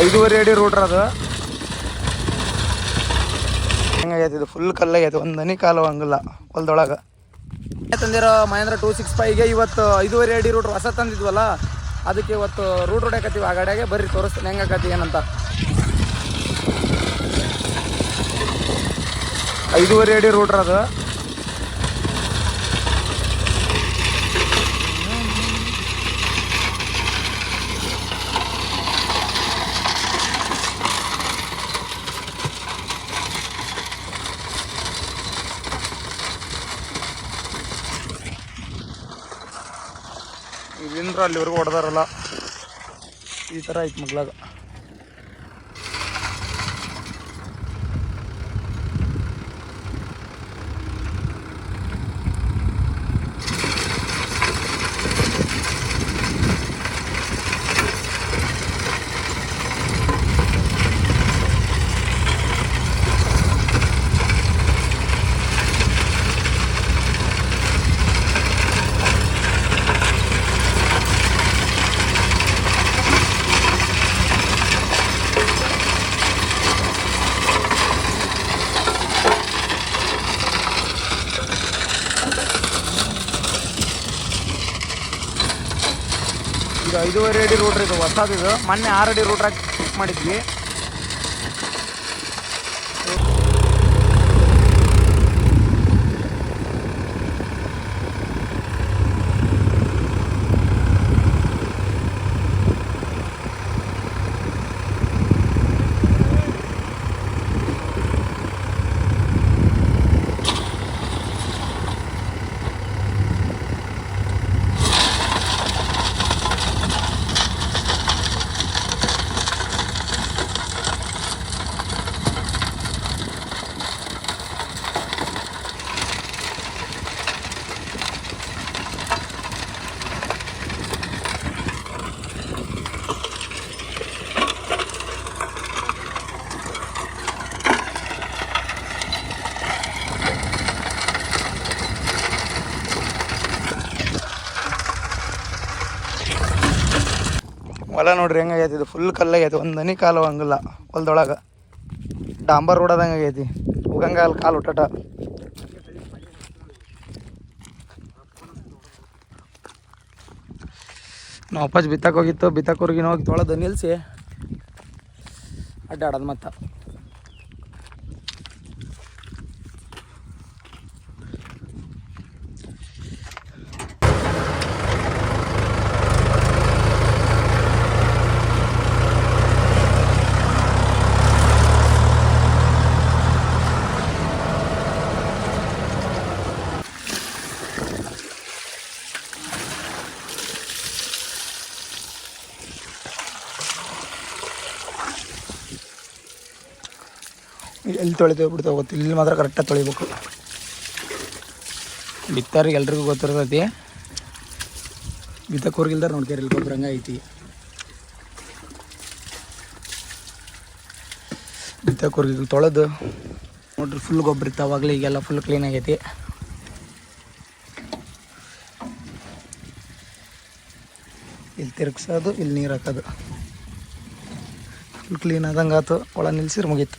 5.5 ಅಡಿ ರೂಟ್ರ್ ಅದು ಹೆಂಗಾಗೈತಿ ಇದು ಫುಲ್ ಕಲ್ಲಾಗೈತಿ ಒಂದು ಹನಿ ಕಾಲು ಹಂಗಿಲ್ಲ ಹೊಲದೊಳಗೆ ತಂದಿರೋ ಮಹೇಂದ್ರ 265ಗೆ ಇವತ್ತು 5.5 ಅಡಿ ರೂಟ್ರ್ ಹೊಸ ತಂದಿದ್ವಲ್ಲ ಅದಕ್ಕೆ ಇವತ್ತು ರೂಟ್ ಹೊಡ್ಯಾಕತ್ತೀವಿ ಆ ಗಾಡಿಯಾಗೆ ಬರ್ರಿ ತೋರಿಸ್ತೀನಿ ಹೆಂಗಾಕತಿ ಏನಂತ 5.5 ಅಡಿ ರೂಟ್ರ್ ಅದು ಇಲ್ಲಿಂದ್ರ ಅಲ್ಲಿವರೆಗೂ ಹೊಡೆದಾರಲ್ಲ ಈ ಥರ ಐತೆ ಮಗ್ಲಾಗ ಈಗ 5.5 ಅಡಿ ರೂಟ್ರ್ ಇದು ಹೊಸದಿದು ಮೊನ್ನೆ 6 ಅಡಿ ರೂಟ್ರಾಗಿ ಫಿಕ್ಸ್ ಮಾಡಿದ್ವಿ ಹೊಲ ನೋಡ್ರಿ ಹೆಂಗಾಗೈತಿ ಇದು ಫುಲ್ ಕಲ್ಲಾಗೈತಿ ಒಂದು ಹನಿ ಕಾಲು ಹಂಗಿಲ್ಲ ಹೊಲದೊಳಗೆ ಡಾಂಬರ್ ರೋಡದಂಗೆ ಆಗೈತಿ ಹೋಗಂಗ ಅಲ್ಲಿ ಕಾಲು ಹುಟ್ಟಾಟ ನಾವು ವಾಪಸ್ ಬಿತ್ತಕ್ಕೆ ಹೋಗಿತ್ತು ಬಿತ್ತಕ್ಕೂರ್ಗಿನ ಹೋಗಿ ತೊಳೆದು ನಿಲ್ಲಿಸಿ ಅಡ್ಡಾಡೋದು ಮತ್ತು ಎಲ್ಲಿ ತೊಳಿತೇವೆ ಬಿಡ್ತಾವೆ ಗೊತ್ತಿಲ್ಲ ಇಲ್ಲಿ ಮಾತ್ರ ಕರೆಕ್ಟಾಗಿ ತೊಳಿಬೇಕು ಬಿತ್ತಾರಿಗೆ ಎಲ್ರಿಗೂ ಗೊತ್ತಿರ್ತೈತಿ ಬಿತ್ತಕ್ಕೂರ್ಗಿಲ್ದಾರ ನೋಡ್ಕೇರಿ ಇಲ್ಲಿ ಗೊಬ್ಬರ ಹಂಗೆ ಐತಿ ಬಿತ್ತಕ್ಕೂರ್ಗಿಲ್ ತೊಳೆದು ನೋಡ್ರಿ ಫುಲ್ ಗೊಬ್ಬರ ಇತ್ತಾವಾಗಲೇ ಈಗೆಲ್ಲ ಫುಲ್ ಕ್ಲೀನ್ ಆಗೈತಿ ಇಲ್ಲಿ ತಿರುಗ್ಸೋದು ಇಲ್ಲಿ ನೀರು ಹಾಕೋದು ಫುಲ್ ಕ್ಲೀನ್ ಆದಂಗೆ ಆಯ್ತು ಒಳ ನಿಲ್ಸಿರು ಮುಗೀತು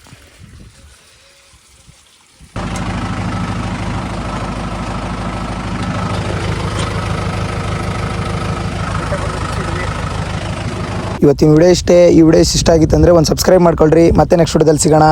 ಇವತ್ತಿನ ವಿಡಿಯೋ ಇಷ್ಟೇ ಈ ವಿಡಿಯೋ ಇಷ್ಟ ಆಗಿತ್ತು ಅಂದರೆ ಒಂದು ಸಬ್ಸ್ಕ್ರೈಬ್ ಮಾಡ್ಕೊಳ್ರಿ ಮತ್ತೆ ನೆಕ್ಸ್ಟ್ ವಿಡಿಯೋದಲ್ಲಿ ಸಿಗೋಣ